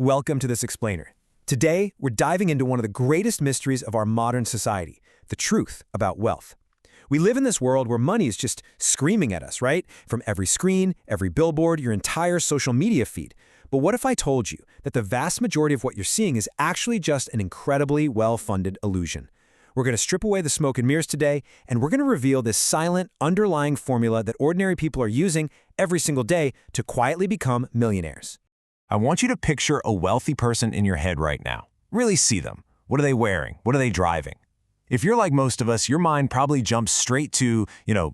Welcome to This Explainer. Today, we're diving into one of the greatest mysteries of our modern society, the truth about wealth. We live in this world where money is just screaming at us, right? From every screen, every billboard, your entire social media feed. But what if I told you that the vast majority of what you're seeing is actually just an incredibly well-funded illusion? We're going to strip away the smoke and mirrors today, and we're going to reveal this silent, underlying formula that ordinary people are using every single day to quietly become millionaires. I want you to picture a wealthy person in your head right now. Really see them. What are they wearing? What are they driving? If you're like most of us, your mind probably jumps straight to,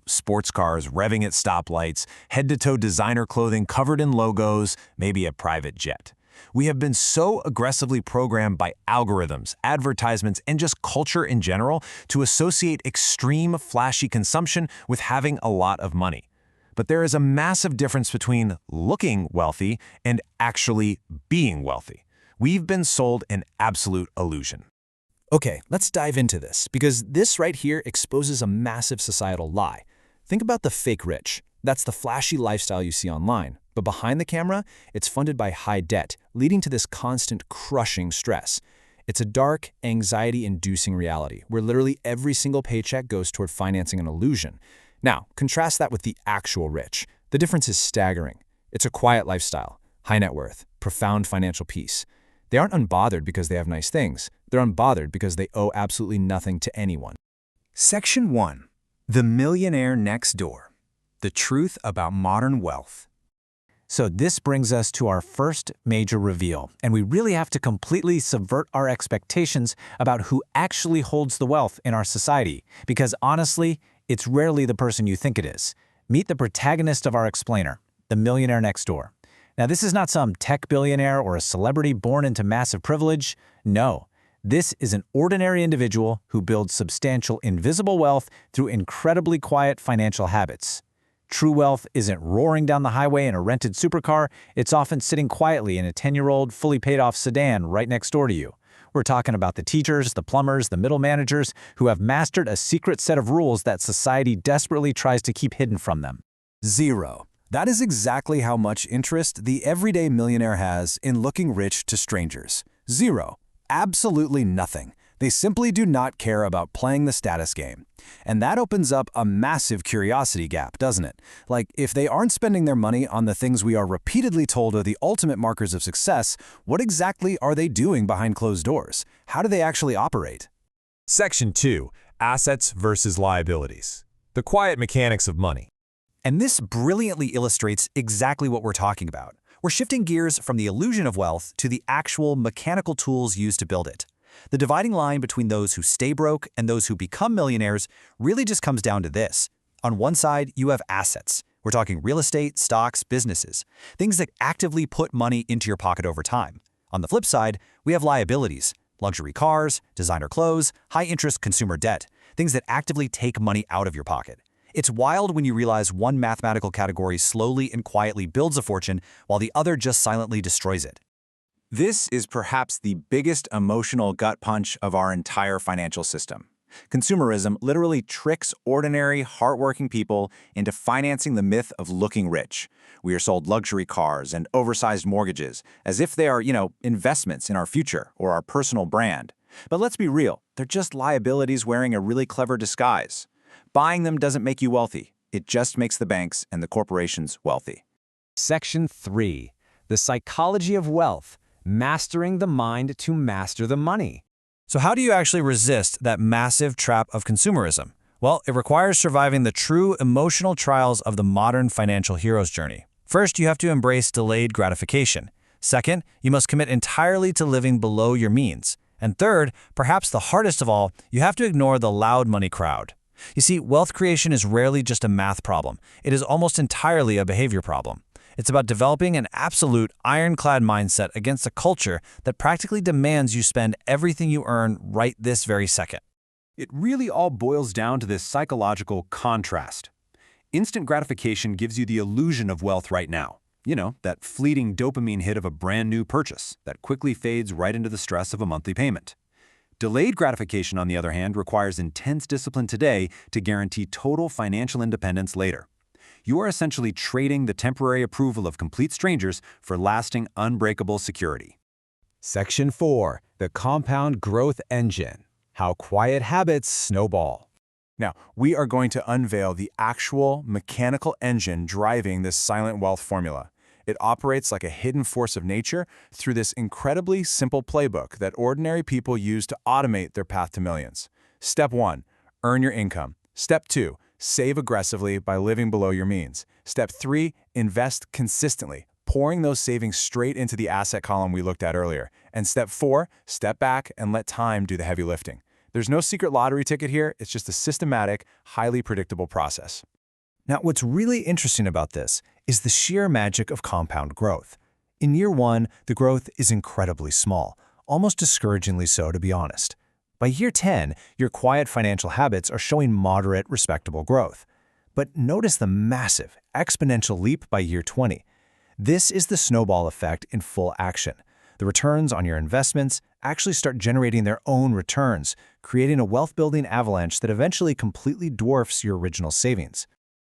sports cars revving at stoplights, head-to-toe designer clothing covered in logos, maybe a private jet. We have been so aggressively programmed by algorithms, advertisements, and just culture in general to associate extreme, flashy consumption with having a lot of money. But there is a massive difference between looking wealthy and actually being wealthy. We've been sold an absolute illusion. Okay, let's dive into this, because this right here exposes a massive societal lie. Think about the fake rich. That's the flashy lifestyle you see online. But behind the camera, it's funded by high debt, leading to this constant crushing stress. It's a dark, anxiety-inducing reality, where literally every single paycheck goes toward financing an illusion. Now, contrast that with the actual rich. The difference is staggering. It's a quiet lifestyle, high net worth, profound financial peace. They aren't unbothered because they have nice things. They're unbothered because they owe absolutely nothing to anyone. Section 1. The Millionaire Next Door. The Truth About Modern Wealth. So this brings us to our first major reveal, and we really have to completely subvert our expectations about who actually holds the wealth in our society, because honestly, it's rarely the person you think it is. Meet the protagonist of our explainer, the millionaire next door. Now, this is not some tech billionaire or a celebrity born into massive privilege. No, this is an ordinary individual who builds substantial invisible wealth through incredibly quiet financial habits. True wealth isn't roaring down the highway in a rented supercar. It's often sitting quietly in a 10-year-old, fully paid-off sedan right next door to you. We're talking about the teachers, the plumbers, the middle managers who have mastered a secret set of rules that society desperately tries to keep hidden from them. Zero. That is exactly how much interest the everyday millionaire has in looking rich to strangers. Zero. Absolutely nothing. They simply do not care about playing the status game. And that opens up a massive curiosity gap, doesn't it? Like, if they aren't spending their money on the things we are repeatedly told are the ultimate markers of success, what exactly are they doing behind closed doors? How do they actually operate? Section 2. Assets versus liabilities. The quiet mechanics of money. And this brilliantly illustrates exactly what we're talking about. We're shifting gears from the illusion of wealth to the actual mechanical tools used to build it. The dividing line between those who stay broke and those who become millionaires really just comes down to this. On one side, you have assets. We're talking real estate, stocks, businesses, things that actively put money into your pocket over time. On the flip side, we have liabilities, luxury cars, designer clothes, high-interest consumer debt, things that actively take money out of your pocket. It's wild when you realize one mathematical category slowly and quietly builds a fortune while the other just silently destroys it. This is perhaps the biggest emotional gut punch of our entire financial system. Consumerism literally tricks ordinary, hardworking people into financing the myth of looking rich. We are sold luxury cars and oversized mortgages as if they are, investments in our future or our personal brand. But let's be real, they're just liabilities wearing a really clever disguise. Buying them doesn't make you wealthy. It just makes the banks and the corporations wealthy. Section 3. The psychology of wealth. Mastering the mind to master the money. So how do you actually resist that massive trap of consumerism? Well, it requires surviving the true emotional trials of the modern financial hero's journey. First, you have to embrace delayed gratification. Second, you must commit entirely to living below your means. And third, perhaps the hardest of all, you have to ignore the loud money crowd. You see, wealth creation is rarely just a math problem. It is almost entirely a behavior problem. It's about developing an absolute ironclad mindset against a culture that practically demands you spend everything you earn right this very second. It really all boils down to this psychological contrast. Instant gratification gives you the illusion of wealth right now. That fleeting dopamine hit of a brand new purchase that quickly fades right into the stress of a monthly payment. Delayed gratification, on the other hand, requires intense discipline today to guarantee total financial independence later. You are essentially trading the temporary approval of complete strangers for lasting, unbreakable security. Section 4. The Compound Growth Engine. How Quiet Habits Snowball. Now, we are going to unveil the actual mechanical engine driving this silent wealth formula. It operates like a hidden force of nature through this incredibly simple playbook that ordinary people use to automate their path to millions. Step 1. Earn your income. Step 2. Save aggressively by living below your means. Step 3. Invest consistently, pouring those savings straight into the asset column we looked at earlier. And step 4. Step back and let time do the heavy lifting. There's no secret lottery ticket here. It's just a systematic, highly predictable process. Now, what's really interesting about this is the sheer magic of compound growth. In year 1, the growth is incredibly small, almost discouragingly so, to be honest. By year 10, your quiet financial habits are showing moderate, respectable growth. But notice the massive, exponential leap by year 20. This is the snowball effect in full action. The returns on your investments actually start generating their own returns, creating a wealth-building avalanche that eventually completely dwarfs your original savings.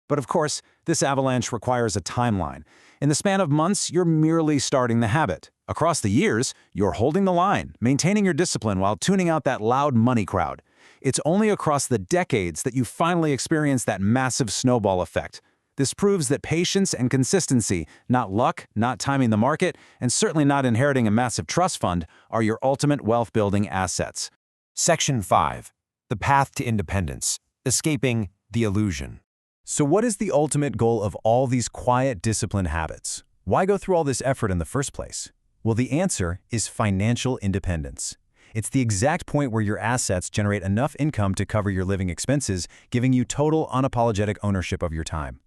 But of course, this avalanche requires a timeline. In the span of months, you're merely starting the habit. Across the years, you're holding the line, maintaining your discipline while tuning out that loud money crowd. It's only across the decades that you finally experience that massive snowball effect. This proves that patience and consistency, not luck, not timing the market, and certainly not inheriting a massive trust fund, are your ultimate wealth-building assets. Section 5. The Path to Independence. Escaping the Illusion. So what is the ultimate goal of all these quiet, disciplined habits? Why go through all this effort in the first place? Well, the answer is financial independence. It's the exact point where your assets generate enough income to cover your living expenses, giving you total, unapologetic ownership of your time.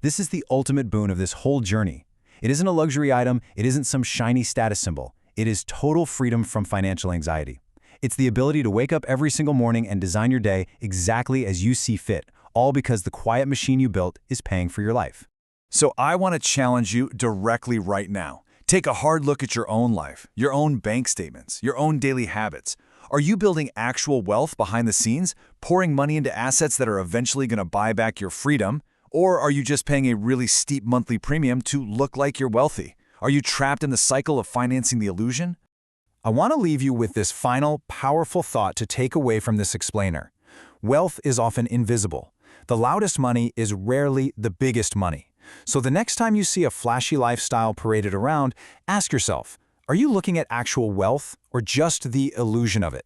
This is the ultimate boon of this whole journey. It isn't a luxury item, it isn't some shiny status symbol. It is total freedom from financial anxiety. It's the ability to wake up every single morning and design your day exactly as you see fit, all because the quiet machine you built is paying for your life. So I want to challenge you directly right now. Take a hard look at your own life, your own bank statements, your own daily habits. Are you building actual wealth behind the scenes, pouring money into assets that are eventually going to buy back your freedom? Or are you just paying a really steep monthly premium to look like you're wealthy? Are you trapped in the cycle of financing the illusion? I want to leave you with this final, powerful thought to take away from this explainer. Wealth is often invisible. The loudest money is rarely the biggest money. So the next time you see a flashy lifestyle paraded around, ask yourself, are you looking at actual wealth or just the illusion of it?